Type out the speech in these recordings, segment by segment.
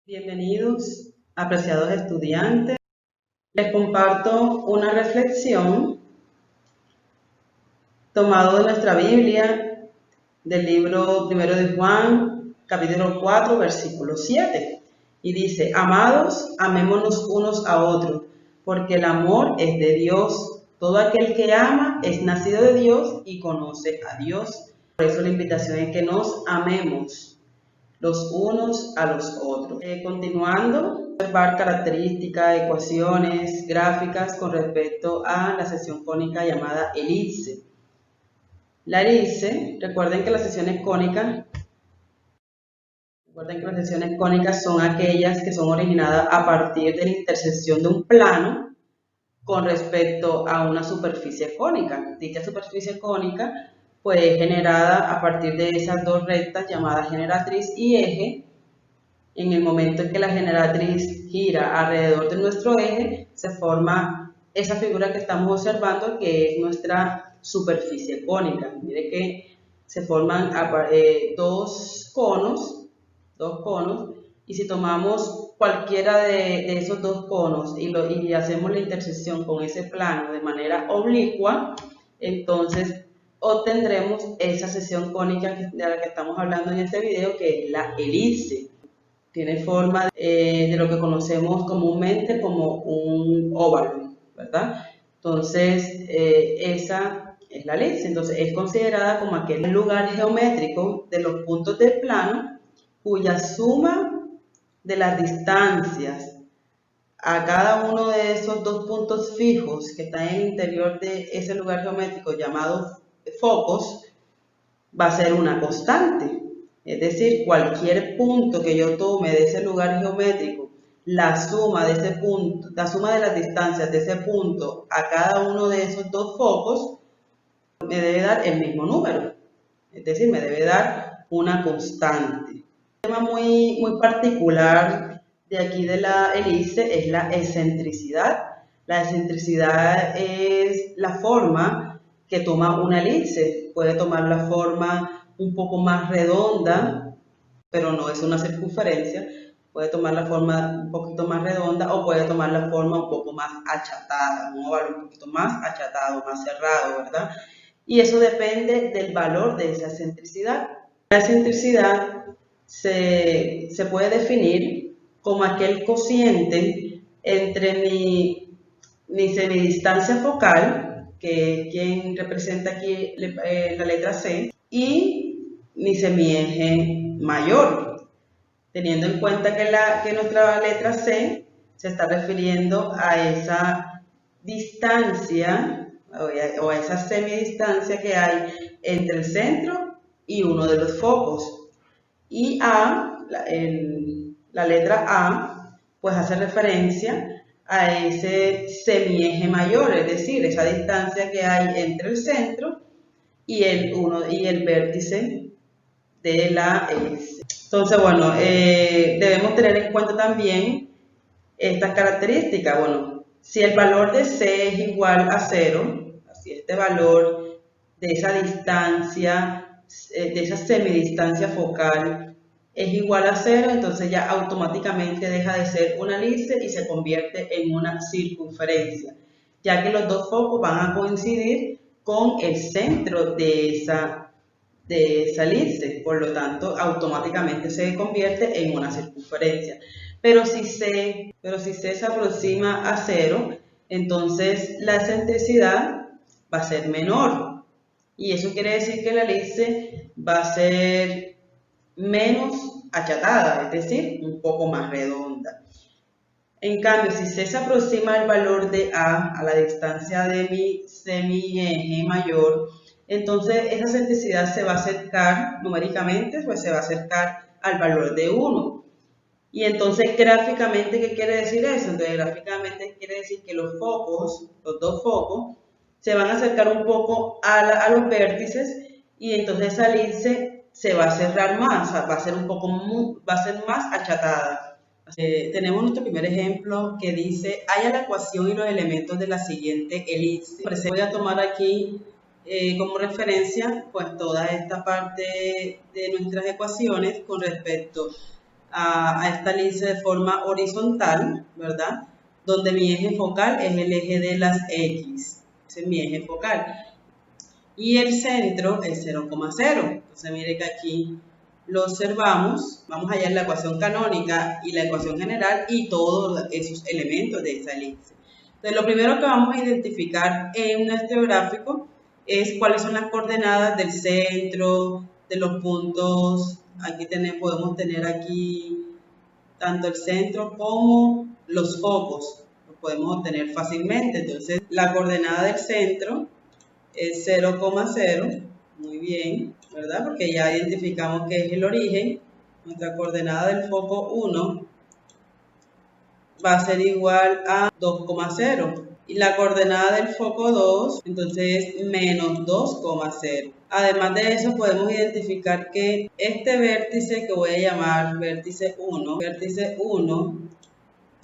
Bienvenidos, apreciados estudiantes. Les comparto una reflexión tomado de nuestra Biblia, del libro primero de Juan, capítulo 4, versículo 7. Y dice: Amados, amémonos unos a otros, porque el amor es de Dios. Todo aquel que ama es nacido de Dios y conoce a Dios. Por eso la invitación es que nos amemos los unos a los otros. Continuando, observar características, ecuaciones, gráficas con respecto a la sección cónica llamada elipse. La elipse, recuerden que las secciones cónicas son aquellas que son originadas a partir de la intersección de un plano con respecto a una superficie cónica. Dicha superficie cónica pues generada a partir de esas dos rectas llamadas generatriz y eje. En el momento en que la generatriz gira alrededor de nuestro eje, se forma esa figura que estamos observando, que es nuestra superficie cónica. Mire que se forman dos conos, y si tomamos cualquiera de esos dos conos y hacemos la intersección con ese plano de manera oblicua, entonces obtendremos esa sección cónica de la que estamos hablando en este video, que es la elipse. Tiene forma de lo que conocemos comúnmente como un óvalo, ¿verdad? Entonces, esa es la elipse. Entonces, es considerada como aquel lugar geométrico de los puntos del plano cuya suma de las distancias a cada uno de esos dos puntos fijos que están en el interior de ese lugar geométrico llamado focos va a ser una constante. Es decir, cualquier punto que yo tome de ese lugar geométrico, la suma de ese punto, la suma de las distancias de ese punto a cada uno de esos dos focos, me debe dar el mismo número. Es decir, me debe dar una constante. Un tema muy particular de aquí de la elipse es la excentricidad. La excentricidad es la forma que toma una elipse. Puede tomar la forma un poco más redonda, pero no es una circunferencia. Puede tomar la forma un poquito más redonda o puede tomar la forma un poco más achatada, un óvalo un poquito más achatado, más cerrado, ¿verdad? Y eso depende del valor de esa excentricidad. La excentricidad se puede definir como aquel cociente entre mi semidistancia focal, que es quien representa aquí la letra C, y mi semieje mayor, teniendo en cuenta que nuestra letra C se está refiriendo a esa distancia o a esa semidistancia que hay entre el centro y uno de los focos. Y la letra A, pues hace referencia a ese semieje mayor, es decir, esa distancia que hay entre el centro y el vértice de la elipse. Entonces, bueno, debemos tener en cuenta también estas características. Bueno, si el valor de C es igual a 0, así este valor de esa distancia, de esa semidistancia focal es igual a 0, entonces ya automáticamente deja de ser una elipse y se convierte en una circunferencia, ya que los dos focos van a coincidir con el centro de esa elipse, por lo tanto automáticamente se convierte en una circunferencia. Pero si C se aproxima a 0, entonces la excentricidad va a ser menor. Y eso quiere decir que la elipse va a ser menos achatada, es decir, un poco más redonda. En cambio, si C se aproxima al valor de A, a la distancia de mi semieje mayor, entonces esa excentricidad se va a acercar numéricamente, pues se va a acercar al valor de 1. Y entonces gráficamente, ¿qué quiere decir eso? Entonces gráficamente quiere decir que los dos focos, se van a acercar un poco a los vértices y entonces esa elipse se va a cerrar más, o sea, va a ser más achatada. Tenemos nuestro primer ejemplo que dice: halla la ecuación y los elementos de la siguiente elipse. Voy a tomar aquí como referencia pues toda esta parte de nuestras ecuaciones con respecto a esta elipse de forma horizontal, ¿verdad? Donde mi eje focal es el eje de las X. Ese es mi eje focal. Y el centro es 0,0. Entonces mire que aquí lo observamos. Vamos a hallar la ecuación canónica y la ecuación general y todos esos elementos de esa elipse. Entonces lo primero que vamos a identificar en nuestro gráfico es cuáles son las coordenadas del centro, de los puntos. Aquí podemos tener aquí tanto el centro como los focos. Los podemos obtener fácilmente. Entonces la coordenada del centro es 0,0, muy bien, ¿verdad? Porque ya identificamos que es el origen. Nuestra coordenada del foco 1 va a ser igual a 2,0. Y la coordenada del foco 2, entonces es menos 2,0. Además de eso, podemos identificar que este vértice que voy a llamar vértice 1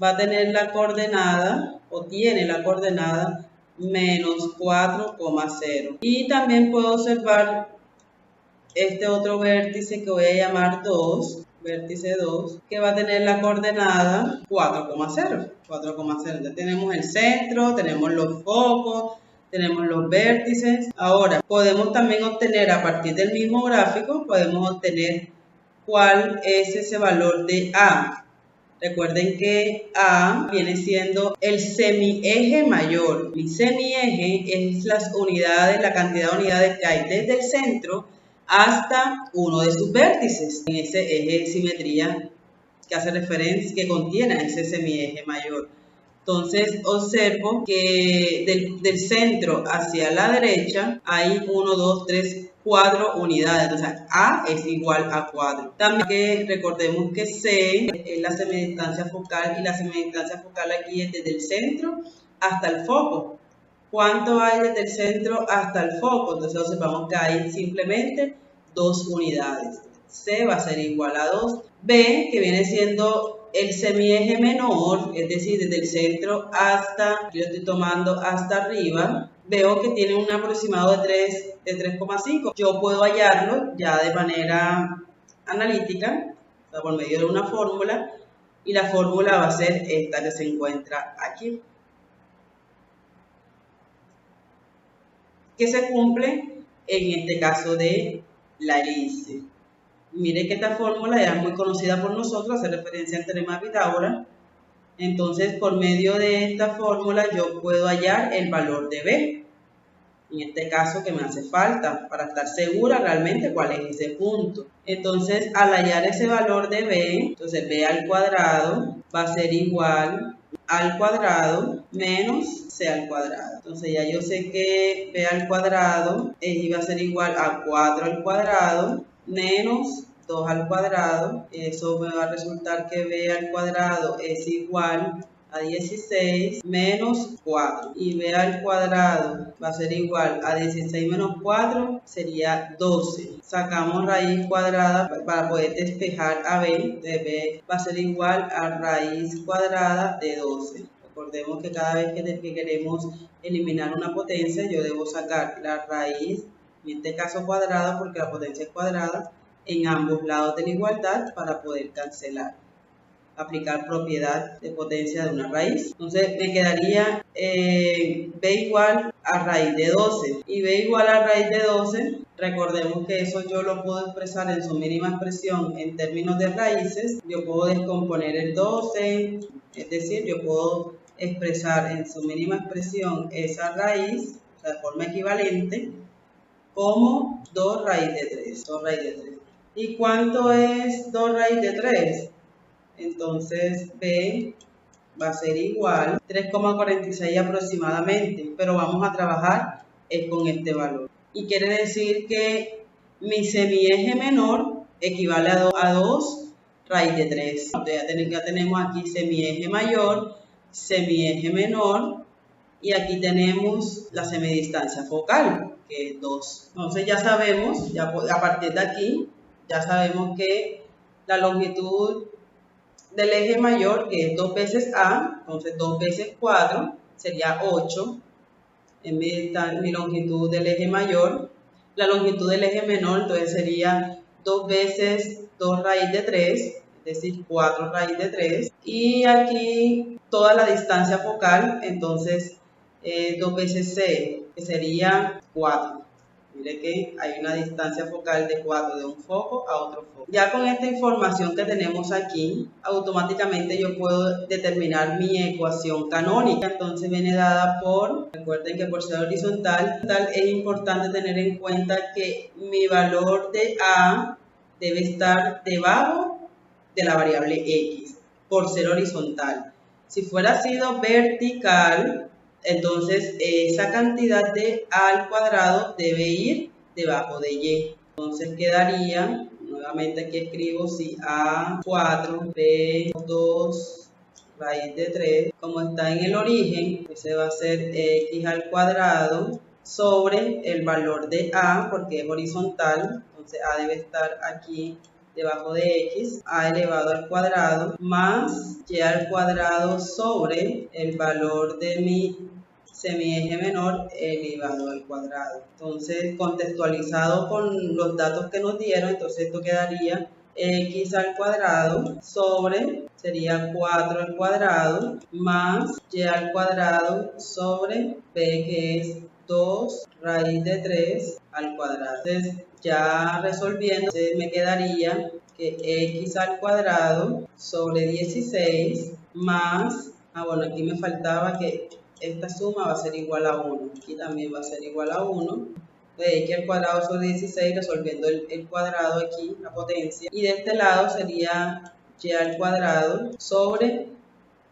va a tener la coordenada, o tiene la coordenada, menos 4,0. Y también puedo observar este otro vértice que voy a llamar 2, vértice 2, que va a tener la coordenada 4,0. Entonces tenemos el centro, tenemos los focos, tenemos los vértices. Ahora, podemos también obtener a partir del mismo gráfico, podemos obtener cuál es ese valor de A. Recuerden que A viene siendo el semieje mayor. Mi semieje es las unidades, la cantidad de unidades que hay desde el centro hasta uno de sus vértices en ese eje de simetría que hace referencia, que contiene a ese semieje mayor. Entonces observo que del centro hacia la derecha hay 1, 2, 3, 4 unidades. Entonces A es igual a 4. También que recordemos que C es la semidistancia focal y la semidistancia focal aquí es desde el centro hasta el foco. ¿Cuánto hay desde el centro hasta el foco? Entonces observamos que hay simplemente 2 unidades. C va a ser igual a 2. B, que viene siendo el semieje menor, es decir, desde el centro hasta, yo estoy tomando hasta arriba, veo que tiene un aproximado de 3,5. Yo puedo hallarlo ya de manera analítica, o sea, por medio de una fórmula, y la fórmula va a ser esta que se encuentra aquí, que se cumple en este caso de la elipse. Mire que esta fórmula ya es muy conocida por nosotros, hace referencia al teorema de Pitágoras. Entonces, por medio de esta fórmula yo puedo hallar el valor de B. En este caso que me hace falta, para estar segura realmente cuál es ese punto. Entonces, al hallar ese valor de B, entonces B al cuadrado va a ser igual al cuadrado menos C al cuadrado. Entonces ya yo sé que B al cuadrado iba a ser igual a 4 al cuadrado menos 2 al cuadrado. Eso me va a resultar que B al cuadrado es igual a 16 menos 4. Y B al cuadrado va a ser igual a 16 menos 4, sería 12. Sacamos raíz cuadrada para poder despejar a B. De B va a ser igual a raíz cuadrada de 12. Recordemos que cada vez que queremos eliminar una potencia, yo debo sacar la raíz, en este caso cuadrada, porque la potencia es cuadrada, en ambos lados de la igualdad para poder cancelar, aplicar propiedad de potencia de una raíz. Entonces me quedaría B igual a raíz de 12. Y B igual a raíz de 12, recordemos que eso yo lo puedo expresar en su mínima expresión en términos de raíces. Yo puedo descomponer el 12, es decir, yo puedo expresar en su mínima expresión esa raíz, o sea, de forma equivalente, como 2 raíz de 3. 2 raíz de 3. ¿Y cuánto es 2 raíz de 3? Entonces B va a ser igual a 3,46 aproximadamente, pero vamos a trabajar con este valor. Y quiere decir que mi semieje menor equivale a 2 raíz de 3. Ya tenemos aquí semieje mayor, semieje menor, y aquí tenemos la semidistancia focal, que es 2. Entonces ya sabemos, ya a partir de aquí, ya sabemos que la longitud del eje mayor, que es 2 veces A, entonces 2 veces 4 sería 8. En mi longitud del eje mayor. La longitud del eje menor, entonces sería 2 veces 2 raíz de 3, es decir, 4 raíz de 3. Y aquí toda la distancia focal, entonces 2 veces c, que sería 4. Mire que hay una distancia focal de 4 de un foco a otro foco. Ya con esta información que tenemos aquí, automáticamente yo puedo determinar mi ecuación canónica. Entonces viene dada por, recuerden que por ser horizontal, es importante tener en cuenta que mi valor de A debe estar debajo de la variable X, por ser horizontal. Si fuera sido vertical, entonces esa cantidad de A al cuadrado debe ir debajo de Y. Entonces quedaría, nuevamente aquí escribo, si A4, B2, raíz de 3, como está en el origen, ese va a ser X al cuadrado sobre el valor de A, porque es horizontal, entonces A debe estar aquí debajo de X, A elevado al cuadrado, más Y al cuadrado sobre el valor de mi semieje menor elevado al cuadrado. Entonces, contextualizado con los datos que nos dieron, entonces esto quedaría X al cuadrado sobre, sería 4 al cuadrado, más Y al cuadrado sobre B, que es 2 raíz de 3 al cuadrado. Entonces, ya resolviendo, me quedaría que X al cuadrado sobre 16 más, bueno, aquí me faltaba que esta suma va a ser igual a 1. Aquí también va a ser igual a 1. De X al cuadrado sobre 16, resolviendo el cuadrado aquí, la potencia. Y de este lado sería Y al cuadrado sobre,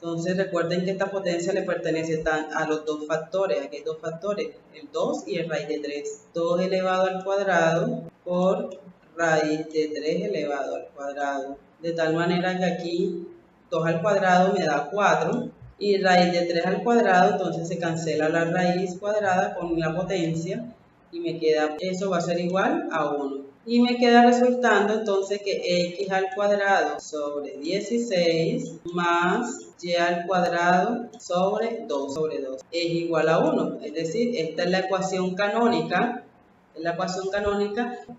entonces recuerden que esta potencia le pertenece a los dos factores. Aquí hay dos factores, el 2 y el raíz de 3. 2 elevado al cuadrado por raíz de 3 elevado al cuadrado. De tal manera que aquí 2 al cuadrado me da 4. Y raíz de 3 al cuadrado, entonces se cancela la raíz cuadrada con la potencia y me queda, eso va a ser igual a 1. Y me queda resultando entonces que X al cuadrado sobre 16 más Y al cuadrado sobre 2 es igual a 1. Es decir, esta es la ecuación canónica,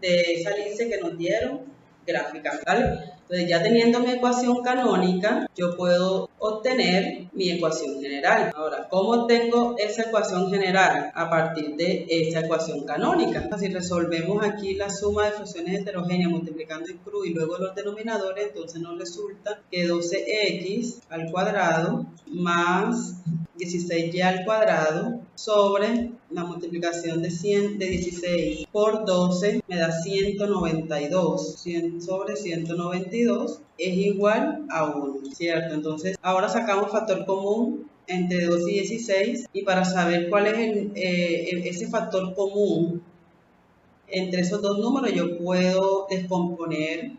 de esa elipse que nos dieron gráfica, ¿vale? Entonces, ya teniendo mi ecuación canónica, yo puedo obtener mi ecuación general. Ahora, ¿cómo obtengo esa ecuación general? A partir de esa ecuación canónica. Si resolvemos aquí la suma de fracciones heterogéneas multiplicando el cruz y luego los denominadores, entonces nos resulta que 12x al cuadrado más 16y al cuadrado sobre la multiplicación de 16 por 12 me da 192. 100 sobre 192 es igual a 1, ¿cierto? Entonces, ahora sacamos factor común entre 12 y 16 y para saber cuál es ese factor común entre esos dos números, yo puedo descomponer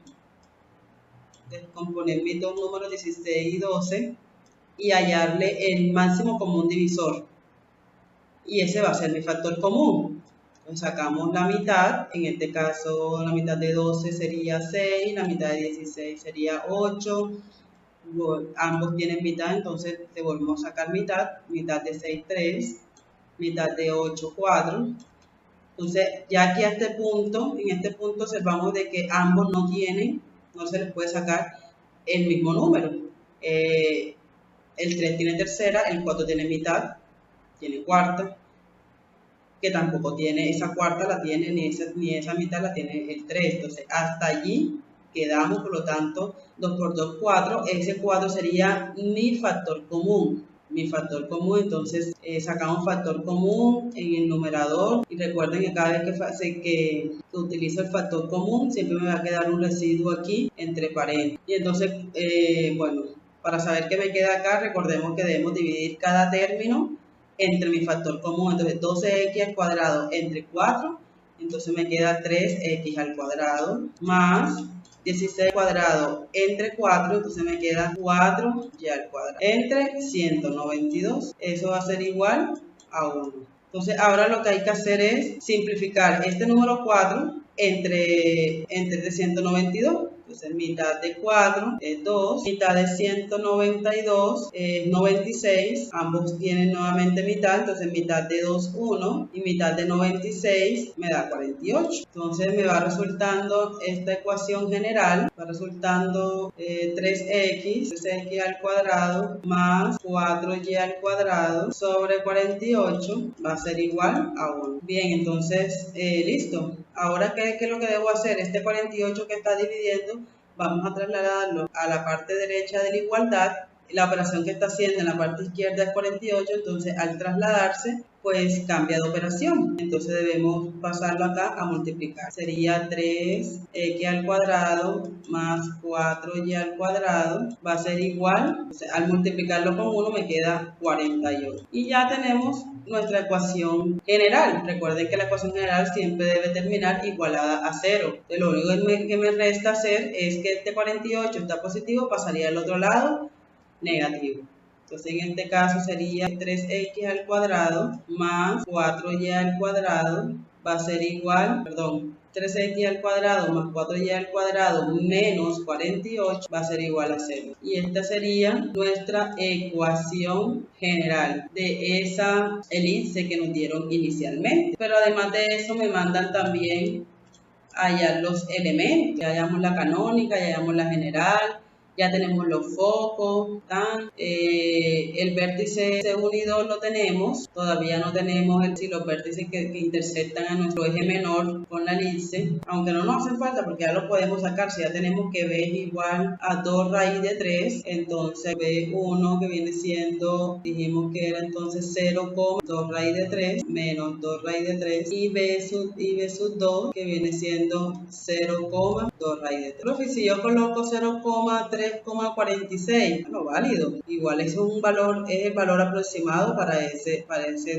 mis dos números 16 y 12 y hallarle el máximo común divisor. Y ese va a ser mi factor común. Entonces sacamos la mitad, en este caso la mitad de 12 sería 6, la mitad de 16 sería 8. Ambos tienen mitad, entonces le volvemos a sacar mitad de 6, 3, mitad de 8, 4. Entonces ya aquí a en este punto observamos de que ambos no se les puede sacar el mismo número. El 3 tiene tercera, el 4 tiene mitad, tiene cuarta, que tampoco tiene esa cuarta, ni esa mitad la tiene el 3. Entonces, hasta allí quedamos, por lo tanto, 2 por 2, 4. Ese 4 sería mi factor común. Entonces, sacamos factor común en el numerador. Y recuerden que cada vez que utilizo el factor común, siempre me va a quedar un residuo aquí entre paréntesis. Y entonces, para saber qué me queda acá, recordemos que debemos dividir cada término entre mi factor común. Entonces 12x al cuadrado entre 4, entonces me queda 3x al cuadrado más 16 al cuadrado entre 4, entonces me queda 4y al cuadrado entre 192. Eso va a ser igual a 1. Entonces ahora lo que hay que hacer es simplificar este número 4 entre 192. Entonces, mitad de 4 es 2, mitad de 192 es 96, ambos tienen nuevamente mitad, entonces mitad de 2, 1, y mitad de 96 me da 48. Entonces me va resultando esta ecuación general, va resultando 3x al cuadrado más 4y al cuadrado sobre 48 va a ser igual a 1. Bien, entonces, listo. Ahora, ¿qué es lo que debo hacer? Este 48 que está dividiendo, vamos a trasladarlo a la parte derecha de la igualdad. La operación que está haciendo en la parte izquierda es 48, entonces al trasladarse, pues cambia de operación. Entonces debemos pasarlo acá a multiplicar. Sería 3x al cuadrado más 4y al cuadrado va a ser igual, o sea, al multiplicarlo con 1 me queda 48. Y ya tenemos nuestra ecuación general. Recuerden que la ecuación general siempre debe terminar igualada a 0. Lo único que me resta hacer es que este 48 está positivo, pasaría al otro lado negativo. Entonces en este caso sería 3x al cuadrado más 4y al cuadrado va a ser igual, 3x al cuadrado más 4y al cuadrado menos 48 va a ser igual a 0. Y esta sería nuestra ecuación general de esa elipse que nos dieron inicialmente. Pero además de eso me mandan también a hallar los elementos. Ya hallamos la canónica, ya hallamos la general, ya tenemos los focos, el vértice 1 y 2 lo tenemos, todavía no tenemos los vértices que intersectan a nuestro eje menor con la elipse, aunque no nos hace falta porque ya lo podemos sacar. Si ya tenemos que b es igual a 2 raíz de 3, entonces b1 que viene siendo, dijimos que era entonces 0,2 raíz de 3 menos 2 raíz de 3 y b sub 2 que viene siendo 0,2 raíz de 3. Profe, si yo coloco 0,3,46, bueno, válido. Igual es el valor aproximado para ese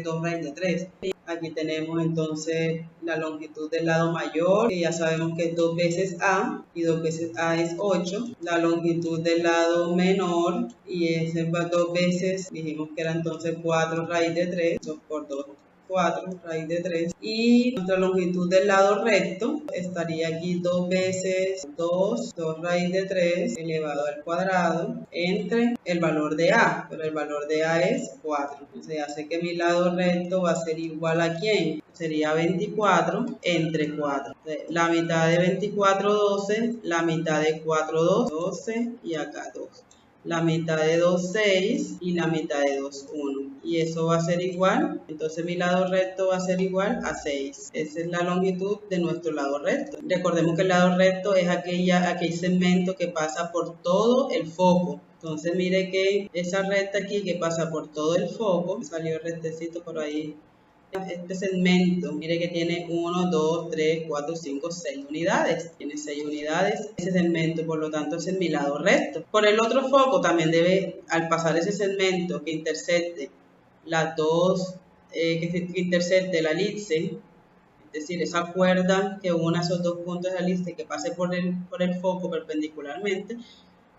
2 raíz de 3. Aquí tenemos entonces la longitud del lado mayor, que ya sabemos que es 2 veces A, y 2 veces A es 8. La longitud del lado menor, y ese 2 veces, dijimos que era entonces 4 raíz de 3, 2 por 2. 4 raíz de 3, y nuestra longitud del lado recto estaría aquí 2 veces 2 raíz de 3 elevado al cuadrado entre el valor de A, pero el valor de A es 4, entonces hace que mi lado recto va a ser igual a ¿quién? Sería 24 entre 4, entonces, la mitad de 24, 12, la mitad de 4, 12, y acá 2. La mitad de 2, 6, y la mitad de 2, 1. Y eso va a ser igual, entonces mi lado recto va a ser igual a 6. Esa es la longitud de nuestro lado recto. Recordemos que el lado recto es aquel segmento que pasa por todo el foco. Entonces mire que esa recta aquí que pasa por todo el foco, salió rectecito por ahí. Este segmento, mire que tiene 1, 2, 3, 4, 5, 6 unidades. Tiene 6 unidades ese segmento, por lo tanto ese es mi lado recto. Por el otro foco también debe, al pasar ese segmento que intersecte las dos, que intersecte la elipse, es decir, esa cuerda que una esos dos puntos de la elipse que pase por el foco perpendicularmente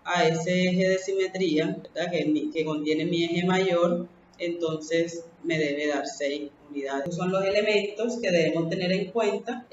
a ese eje de simetría, ¿verdad? Que contiene mi eje mayor, entonces me debe dar 6 unidades. Estos son los elementos que debemos tener en cuenta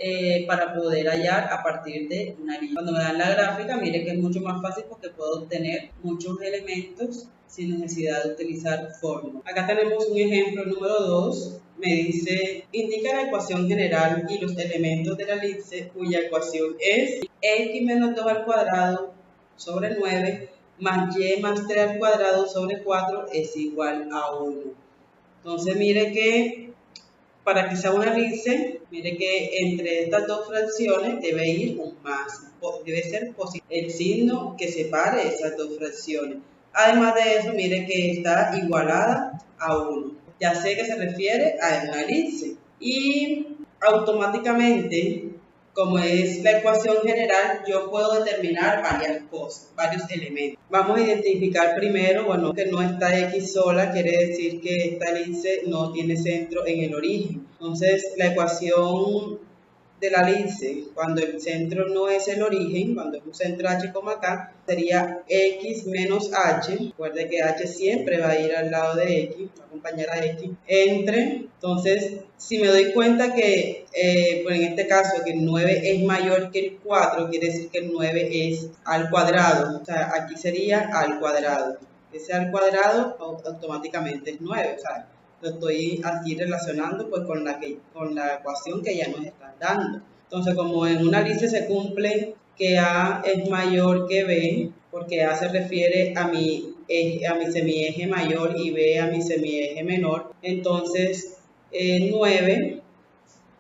para poder hallar a partir de una línea. Cuando me dan la gráfica, mire que es mucho más fácil porque puedo obtener muchos elementos sin necesidad de utilizar fórmulas. Acá tenemos un ejemplo número 2. Me dice, indica la ecuación general y los elementos de la elipse cuya ecuación es x menos 2 al cuadrado sobre 9 más y más 3 al cuadrado sobre 4 es igual a 1. Entonces mire que para que sea una elipse, mire que entre estas dos fracciones debe ir un más, debe ser positivo el signo que separe esas dos fracciones. Además de eso, mire que está igualada a 1. Ya sé que se refiere a una elipse. Y automáticamente, como es la ecuación general, yo puedo determinar varias cosas, varios elementos. Vamos a identificar primero, bueno, que no está X sola, quiere decir que esta elipse no tiene centro en el origen. Entonces, la ecuación de la elipse, cuando el centro no es el origen, cuando es un centro h, k, sería x menos h. Recuerde que h siempre va a ir al lado de x, va a acompañar a x, entre, entonces, si me doy cuenta que, pues en este caso, que el 9 es mayor que el 4, quiere decir que el 9 es al cuadrado, o sea, aquí sería al cuadrado. Ese al cuadrado automáticamente es 9, o sea, lo estoy aquí relacionando pues con la ecuación que ya nos están dando. Entonces, como en una lista se cumple que A es mayor que B, porque A se refiere a mi semieje mayor y B a mi semieje menor, entonces 9,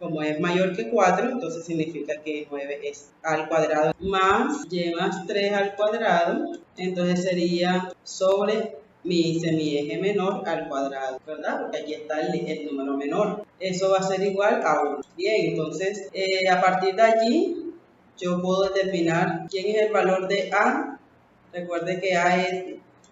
como es mayor que 4, entonces significa que 9 es al cuadrado más y más 3 al cuadrado, entonces sería sobre mi semieje menor al cuadrado, ¿verdad? Porque aquí está el número menor. Eso va a ser igual a 1. Bien, entonces a partir de allí yo puedo determinar quién es el valor de A. Recuerde que A es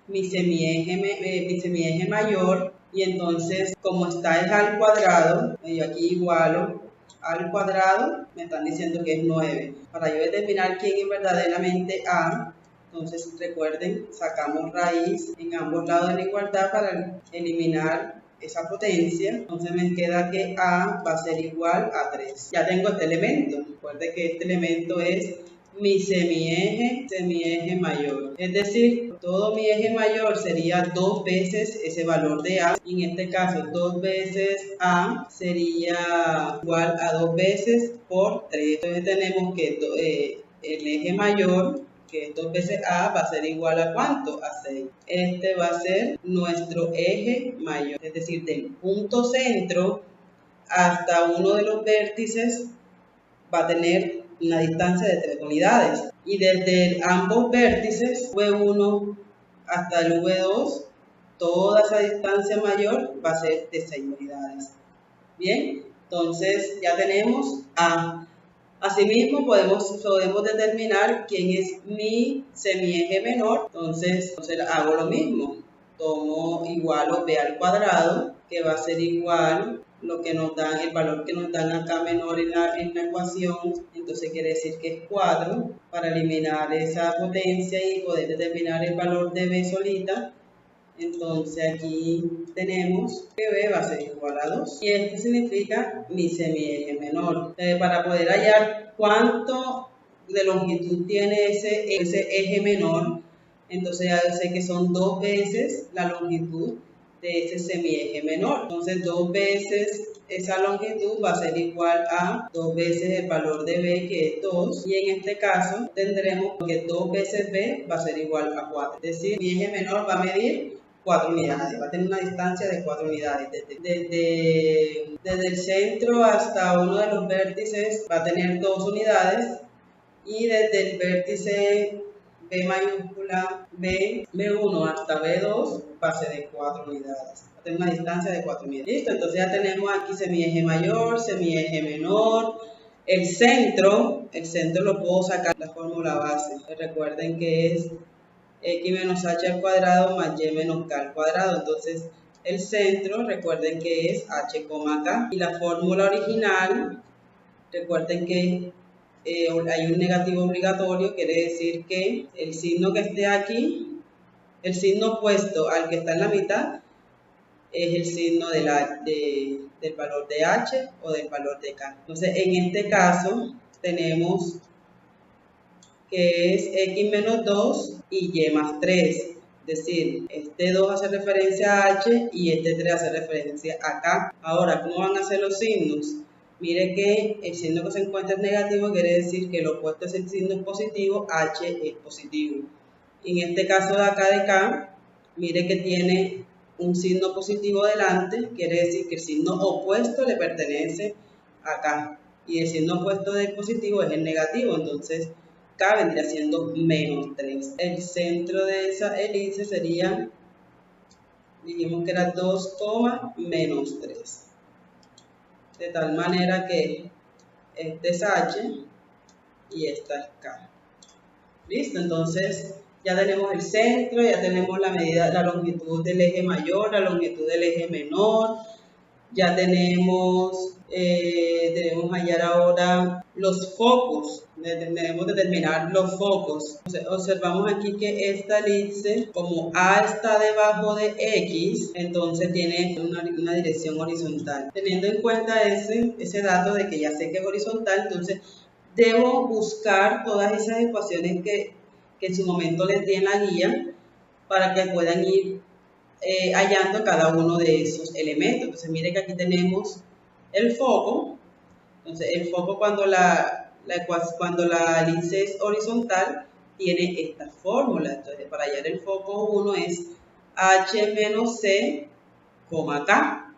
mi semieje mayor, y entonces como está es al cuadrado, yo aquí igualo al cuadrado, me están diciendo que es 9. Para yo determinar quién es verdaderamente A, entonces recuerden, sacamos raíz en ambos lados de la igualdad para eliminar esa potencia. Entonces me queda que A va a ser igual a 3. Ya tengo este elemento. Recuerde que este elemento es mi semieje mayor. Es decir, todo mi eje mayor sería 2 veces ese valor de A. Y en este caso, 2 veces A sería igual a 2 veces por 3. Entonces tenemos que el eje mayor, que es 2 veces A, va a ser igual a ¿cuánto? A 6. Este va a ser nuestro eje mayor. Es decir, del punto centro hasta uno de los vértices va a tener una distancia de 3 unidades. Y desde ambos vértices, V1 hasta el V2, toda esa distancia mayor va a ser de 6 unidades. Bien, entonces ya tenemos A. Asimismo, podemos determinar quién es mi semieje menor. Entonces hago lo mismo. Tomo igualo B al cuadrado, que va a ser igual lo que nos dan, el valor que nos dan acá menor en la ecuación. Entonces quiere decir que es 4, para eliminar esa potencia y poder determinar el valor de B solita. Entonces aquí tenemos que B va a ser igual a 2. Y esto significa mi semieje menor. Para poder hallar cuánto de longitud tiene ese eje menor, entonces ya sé que son 2 veces la longitud de ese semieje menor. Entonces 2 veces esa longitud va a ser igual a 2 veces el valor de B, que es 2. Y en este caso tendremos que 2 veces B va a ser igual a 4. Es decir, mi eje menor va a medir 4 unidades, va a tener una distancia de 4 unidades. Desde el centro hasta uno de los vértices va a tener 2 unidades, y desde el vértice B mayúscula B1 hasta B2 va a ser de 4 unidades. Va a tener una distancia de 4 unidades. Listo, entonces ya tenemos aquí semieje mayor, semieje menor. El centro lo puedo sacar la fórmula base. Recuerden que es x menos h al cuadrado más y menos k al cuadrado. Entonces el centro, recuerden que es h, k. Y la fórmula original, recuerden que hay un negativo obligatorio, quiere decir que el signo que esté aquí, el signo opuesto al que está en la mitad, es el signo del valor de h o del valor de k. Entonces en este caso tenemos que es x menos 2 y y más 3. Es decir, este 2 hace referencia a h y este 3 hace referencia a k. Ahora, ¿cómo van a ser los signos? Mire que el signo que se encuentra es negativo, quiere decir que lo opuesto es el signo positivo, h es positivo. En este caso de acá de k, mire que tiene un signo positivo delante, quiere decir que el signo opuesto le pertenece a k. Y el signo opuesto del positivo es el negativo, entonces k vendría siendo menos 3. El centro de esa elipse sería, dijimos que era 2, menos 3. De tal manera que este es h y esta es k. Listo, entonces ya tenemos el centro, ya tenemos la medida, la longitud del eje mayor, la longitud del eje menor, ya tenemos debemos hallar ahora los focos, debemos determinar los focos. Observamos aquí que esta elipse, como A está debajo de X, entonces tiene una dirección horizontal. Teniendo en cuenta ese dato de que ya sé que es horizontal, entonces debo buscar todas esas ecuaciones que en su momento les di en la guía para que puedan ir hallando cada uno de esos elementos. Entonces mire que aquí tenemos el foco. Entonces el foco cuando cuando la elipse es horizontal tiene esta fórmula. Entonces para hallar el foco 1 es h menos c, k.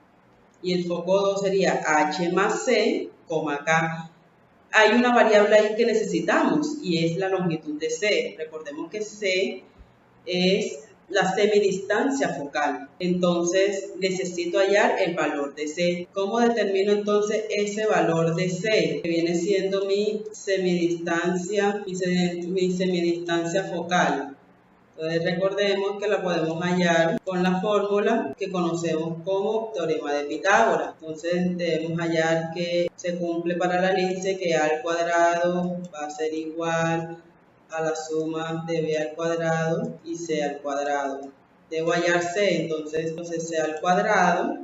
Y el foco 2 sería h más c, k. Hay una variable ahí que necesitamos y es la longitud de C. Recordemos que C es la semidistancia focal. Entonces necesito hallar el valor de C. ¿Cómo determino entonces ese valor de C? Que viene siendo mi semidistancia focal. Entonces recordemos que la podemos hallar con la fórmula que conocemos como teorema de Pitágoras. Entonces debemos hallar que se cumple para la elipse que a al cuadrado va a ser igual a la suma de b al cuadrado y c al cuadrado. Debo hallar c, entonces c al cuadrado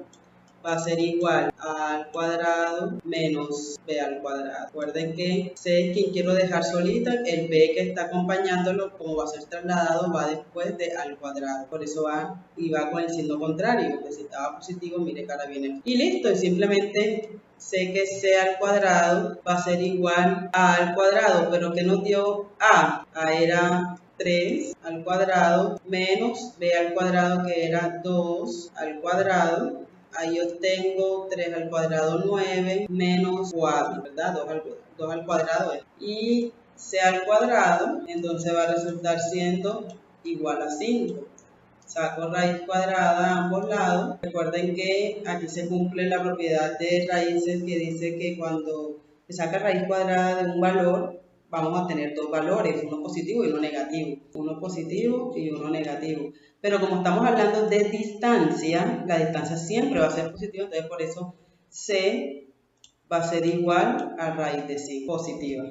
va a ser igual a al cuadrado menos b al cuadrado. Recuerden que c es quien quiero dejar solita, el b que está acompañándolo, como va a ser trasladado, va después de al cuadrado. Por eso va con el signo contrario. Si estaba positivo, mire que ahora viene. Y listo, y simplemente sé que c al cuadrado va a ser igual a al cuadrado, pero ¿qué nos dio a? A era 3 al cuadrado menos b al cuadrado, que era 2 al cuadrado. Ahí obtengo 3 al cuadrado 9 menos 4, ¿verdad? 2 al cuadrado es. Y c al cuadrado, entonces va a resultar siendo igual a 5. Saco raíz cuadrada a ambos lados. Recuerden que aquí se cumple la propiedad de raíces que dice que cuando se saca raíz cuadrada de un valor, vamos a tener dos valores, uno positivo y uno negativo. Uno positivo y uno negativo. Pero como estamos hablando de distancia, la distancia siempre va a ser positiva, entonces por eso c va a ser igual a raíz de 5 positiva.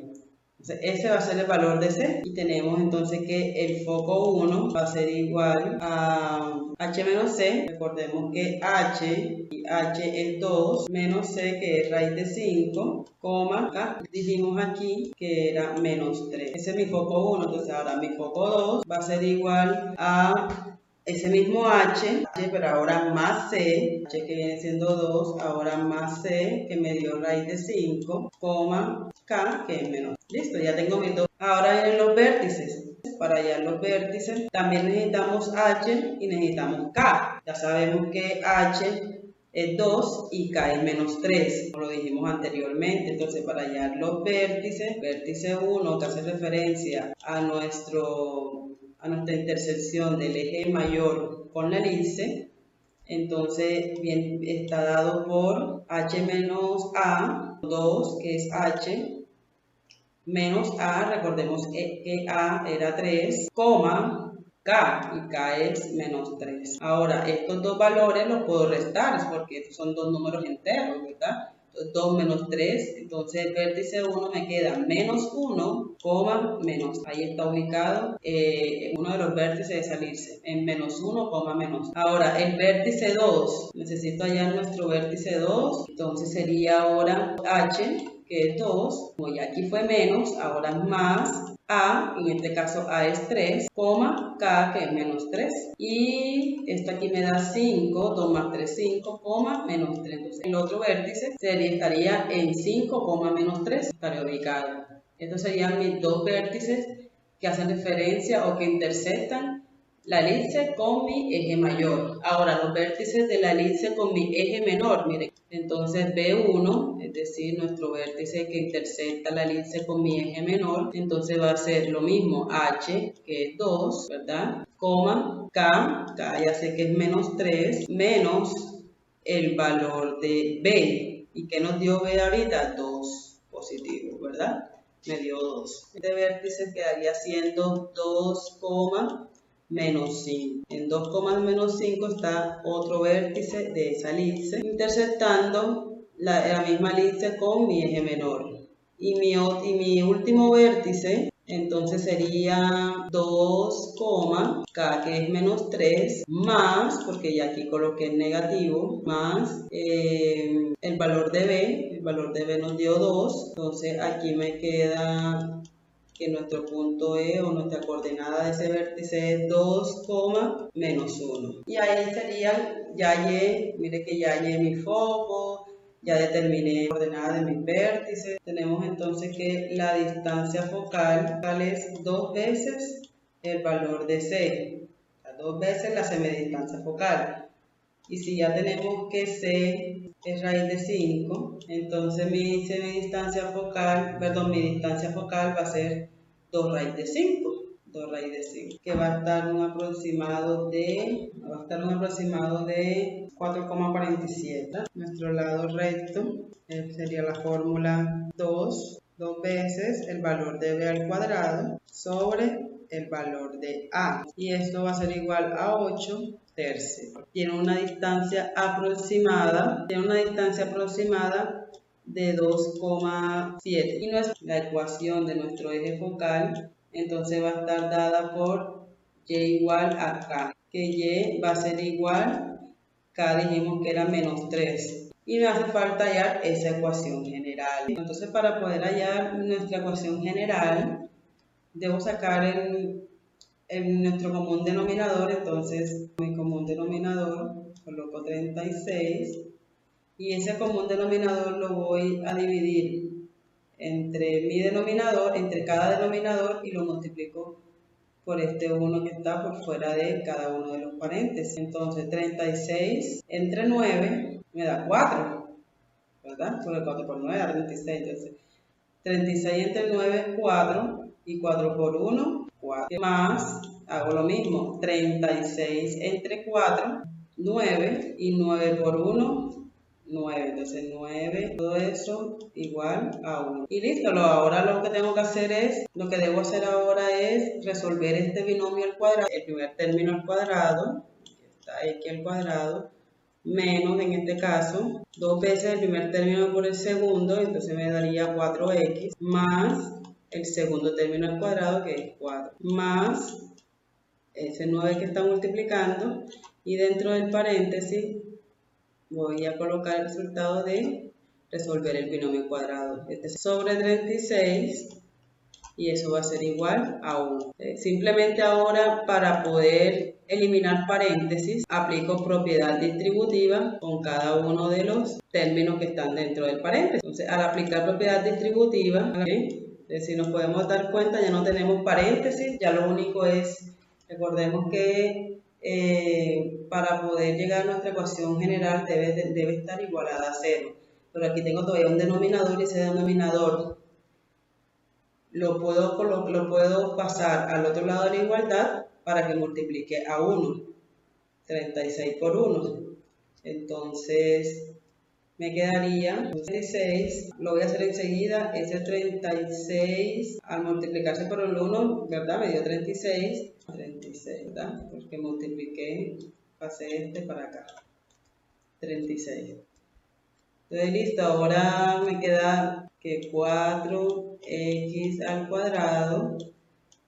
Entonces, ese va a ser el valor de C y tenemos entonces que el foco 1 va a ser igual a h menos c. Recordemos que h es 2 menos c, que es raíz de 5, acá dijimos aquí que era menos 3. Ese es mi foco 1, entonces ahora mi foco 2 va a ser igual a ese mismo h, pero ahora más c, h que viene siendo 2, ahora más c, que me dio raíz de 5, k, que es menos. Listo, ya tengo mis dos. Ahora vienen los vértices. Para hallar los vértices, también necesitamos h y necesitamos k. Ya sabemos que h es 2 y k es menos 3, como lo dijimos anteriormente. Entonces, para hallar los vértices, vértice 1, que hace referencia a nuestra intersección del eje mayor con la elipse, entonces bien, está dado por h menos a, 2, que es h, menos a, recordemos que a era 3, k, y k es menos 3. Ahora, estos dos valores los puedo restar, porque estos son dos números enteros, ¿verdad? 2 menos 3, entonces el vértice 1 me queda menos 1, menos. Ahí está ubicado uno de los vértices de salirse, en menos 1, menos. Ahora, el vértice 2, necesito hallar nuestro vértice 2, entonces sería ahora h, que es 2, como ya aquí fue menos, ahora es más, a, en este caso a es 3, k, que es menos 3, y esto aquí me da 5, 2 más 3, 5, menos 3. Entonces el otro vértice estaría en 5, menos 3, estaría ubicado. Estos serían mis dos vértices que hacen referencia o que intersectan la elipse con mi eje mayor. Ahora, los vértices de la elipse con mi eje menor, miren, entonces B1, es decir, nuestro vértice que intersecta la elipse con mi eje menor, entonces va a ser lo mismo, H, que es 2, ¿verdad? K ya sé que es menos 3, menos el valor de B. ¿Y qué nos dio B ahorita? 2 positivo, ¿verdad? Me dio 2. Este vértice quedaría siendo 2, menos 5. En 2, menos 5 está otro vértice de esa elipse intersectando la misma lista con mi eje menor. Y mi último vértice, entonces sería 2, K que es menos 3, más, porque ya aquí coloqué el negativo, más el valor de B nos dio 2, entonces aquí me queda que nuestro punto E o nuestra coordenada de ese vértice es 2, menos 1. Y ahí serían, ya hallé, mire que ya hallé mi foco, ya determiné la coordenada de mis vértices. Tenemos entonces que la distancia focal es 2 veces el valor de C, o sea, 2 veces la semidistancia focal. Y si ya tenemos que C es raíz de 5, entonces mi distancia focal va a ser 2 raíz de 5. 2 raíz de 5, que va a estar un aproximado de 4,47. Nuestro lado recto sería la fórmula 2 veces el valor de B al cuadrado sobre el valor de A. Y esto va a ser igual a 8 tercios. Tiene una distancia aproximada de 2,7. Y la ecuación de nuestro eje focal entonces va a estar dada por y igual a K, que y va a ser igual, K dijimos que era menos 3. Y me hace falta hallar esa ecuación general. Entonces, para poder hallar nuestra ecuación general, debo sacar nuestro común denominador. Entonces, mi común denominador, coloco 36. Y ese común denominador lo voy a dividir entre cada denominador, y lo multiplico por este 1 que está por fuera de cada uno de los paréntesis. Entonces 36 entre 9 me da 4, ¿verdad? Porque 4 por 9 da 36. Entonces 36 entre 9 es 4, y 4 por 1, 4. Más, hago lo mismo, 36 entre 4, 9, y 9 por 1, 9, entonces 9, todo eso igual a 1. Y listo, ahora lo que debo hacer ahora es resolver este binomio al cuadrado, el primer término al cuadrado, está x al cuadrado, menos, en este caso, 2 veces el primer término por el segundo, entonces me daría 4x, más el segundo término al cuadrado, que es 4, más ese 9 que está multiplicando, y dentro del paréntesis voy a colocar el resultado de resolver el binomio cuadrado. Este es sobre 36, y eso va a ser igual a 1. Simplemente ahora, para poder eliminar paréntesis, aplico propiedad distributiva con cada uno de los términos que están dentro del paréntesis. Entonces, al aplicar propiedad distributiva, si nos podemos dar cuenta, ya no tenemos paréntesis, ya lo único es, recordemos que para poder llegar a nuestra ecuación general debe estar igualada a 0. Pero aquí tengo todavía un denominador, y ese denominador lo puedo pasar al otro lado de la igualdad para que multiplique a 1. 36 por 1. Entonces me quedaría 36, lo voy a hacer enseguida, ese 36 al multiplicarse por el 1, ¿verdad? Me dio 36, ¿verdad? Porque multipliqué, pasé este para acá, 36. Entonces listo, ahora me queda que 4x al cuadrado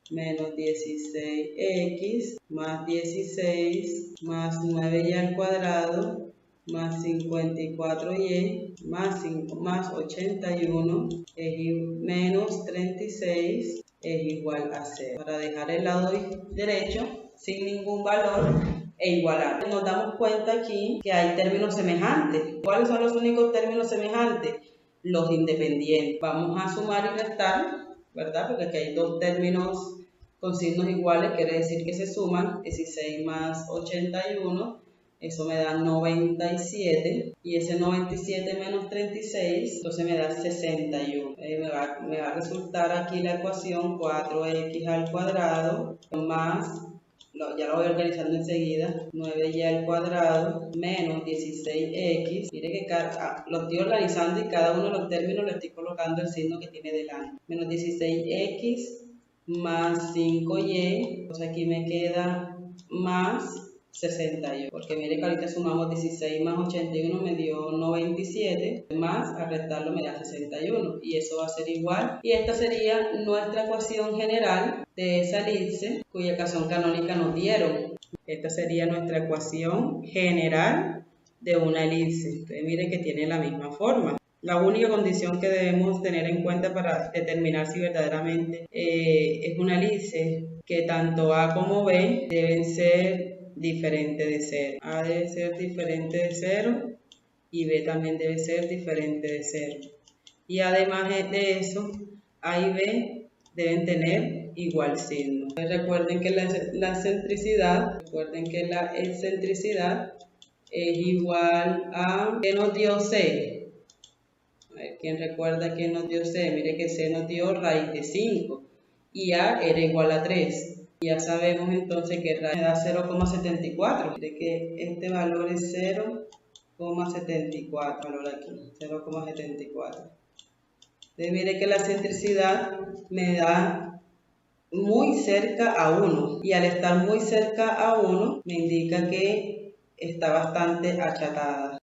menos 16x más 16 más 9y al cuadrado más 54y más 5 más 81 menos 36 es igual a 0. Para dejar el lado derecho sin ningún valor e igualar. Nos damos cuenta aquí que hay términos semejantes. ¿Cuáles son los únicos términos semejantes? Los independientes. Vamos a sumar y restar, ¿verdad? Porque aquí hay dos términos con signos iguales, quiere decir que se suman. 16 más 81, eso me da 97, y ese 97 menos 36, entonces me da 61. Me va a resultar aquí la ecuación 4x al cuadrado más, ya lo voy organizando enseguida, 9y al cuadrado menos 16x. Mire que lo estoy organizando, y cada uno de los términos le estoy colocando el signo que tiene delante. Menos 16x más 5y, pues aquí me queda más 61, porque mire que ahorita sumamos 16 más 81 me dio 97, más al restarlo me da 61, y eso va a ser igual, y esta sería nuestra ecuación general de esa elipse cuya ecuación canónica nos dieron. Esta sería nuestra ecuación general de una elipse. Entonces mire que tiene la misma forma. La única condición que debemos tener en cuenta para determinar si verdaderamente es una elipse, que tanto A como B deben ser diferentes de 0. A debe ser diferente de 0 y B también debe ser diferente de 0. Y además de eso, A y B deben tener igual signo. Recuerden que la excentricidad es igual a, ¿qué nos dio C? A ver, ¿quién recuerda que nos dio C? Mire que C nos dio raíz de 5 y A era igual a 3. Ya sabemos entonces que raíz me da 0,74. Mire que este valor es 0,74, valor aquí, 0,74. Entonces mire que la excentricidad me da muy cerca a 1, y al estar muy cerca a 1 me indica que está bastante achatada.